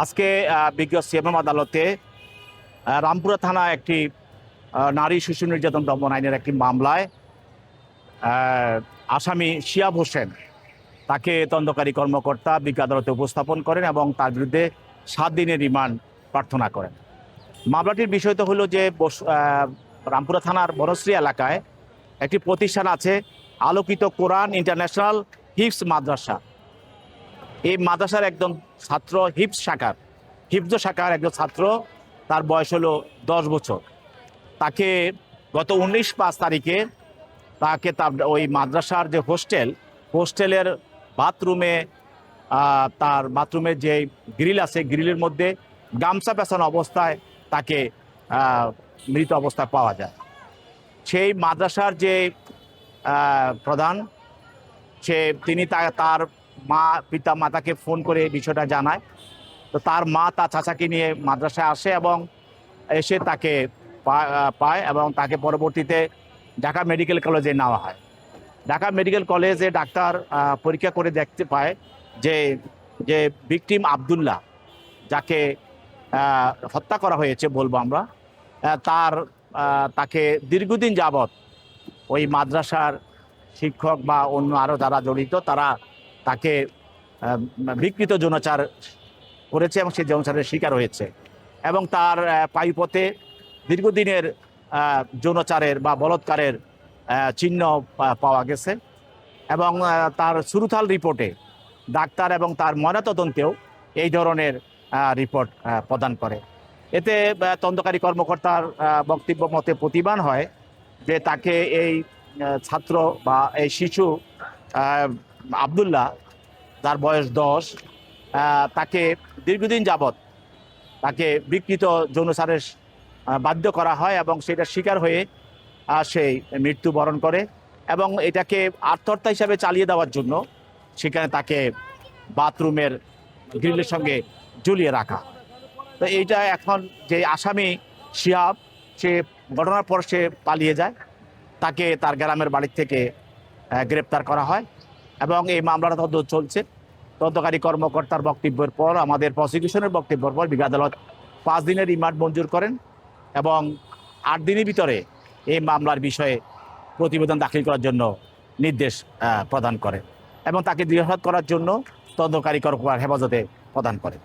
আজকে বিজ্ঞ সিএমএম আদালতে রামপুরা থানা একটি নারী শিশু নির্যাতন দমন আইনের একটি মামলায় আসামি শিয়াব হোসেন তাকে তদন্তকারী কর্মকর্তা বিজ্ঞ আদালতে উপস্থাপন করেন এবং তার বিরুদ্ধে 7 দিনের রিমান্ড প্রার্থনা করেন। মামলাটির বিষয় তো হলো যে রামপুরা থানার বনশ্রী এলাকায় একটি প্রতিষ্ঠান আছে, আলোকিত কোরআন ইন্টারন্যাশনাল হিফজ মাদ্রাসা। এই মাদ্রাসার একজন ছাত্র হিফজ শাখার একজন ছাত্র, তার বয়স হলো 10 বছর। তাকে গত 19/5 তারিখে তাকে ওই মাদ্রাসার যে হোস্টেলের বাথরুমে তার বাথরুমের যে গ্রিল আছে, গ্রিলের মধ্যে গামছা পেঁচানো অবস্থায় তাকে মৃত অবস্থায় পাওয়া যায়। সেই মাদ্রাসার যে প্রধান তিনি তার পিতা মাতাকে ফোন করে বিষয়টা জানায়। তো তার মা তার চাচাকে নিয়ে মাদ্রাসায় আসে এবং এসে তাকে পায় এবং তাকে পরবর্তীতে ঢাকা মেডিকেল কলেজে নেওয়া হয়। ঢাকা মেডিকেল কলেজে ডাক্তার পরীক্ষা করে দেখতে পায় যে ভিকটিম আব্দুল্লাহ, যাকে হত্যা করা হয়েছে বলবো আমরা, তাকে দীর্ঘদিন যাবৎ ওই মাদ্রাসার শিক্ষক বা অন্য আরও যারা জড়িত তারা তাকে বিকৃত যৌনাচার করেছে এবং সেই যৌনাচারের শিকার হয়েছে এবং তার পায়ুপথে দীর্ঘদিনের যৌনাচারের বা বলৎকারের চিহ্ন পাওয়া গেছে এবং তার সুরুথাল রিপোর্টে ডাক্তার এবং তার ময়নাতদন্তেও এই ধরনের রিপোর্ট প্রদান করে। এতে তদন্তকারী কর্মকর্তার বক্তব্য মতে প্রতিবান হয় যে তাকে এই ছাত্র বা এই শিশু আব্দুল্লাহ, যার বয়স 10, তাকে দীর্ঘদিন যাবৎ তাকে বিকৃত যৌনাচারের বাধ্য করা হয় এবং সেটা শিকার হয়ে সেই মৃত্যুবরণ করে এবং এটাকে আত্মহত্যা হিসাবে চালিয়ে দেওয়ার জন্য সেখানে তাকে বাথরুমের গ্রিলের সঙ্গে ঝুলিয়ে রাখা। তো এইটা এখন যে আসামি শিহাব, সে ঘটনার পর সে পালিয়ে যায়, তাকে তার গ্রামের বাড়ি থেকে গ্রেপ্তার করা হয় এবং এই মামলাটা তদন্ত চলছে। তদন্তকারী কর্মকর্তার বক্তব্যের পর, আমাদের প্রসিকিউশনের বক্তব্যের পর বিজ্ঞ আদালত 5 দিনের রিমান্ড মঞ্জুর করেন এবং 8 দিনের ভিতরে এই মামলার বিষয়ে প্রতিবেদন দাখিল করার জন্য নির্দেশ প্রদান করে এবং তাকে জিজ্ঞাসাবাদ করার জন্য তদন্তকারী কর্মকর্তার হেফাজতে প্রদান করে।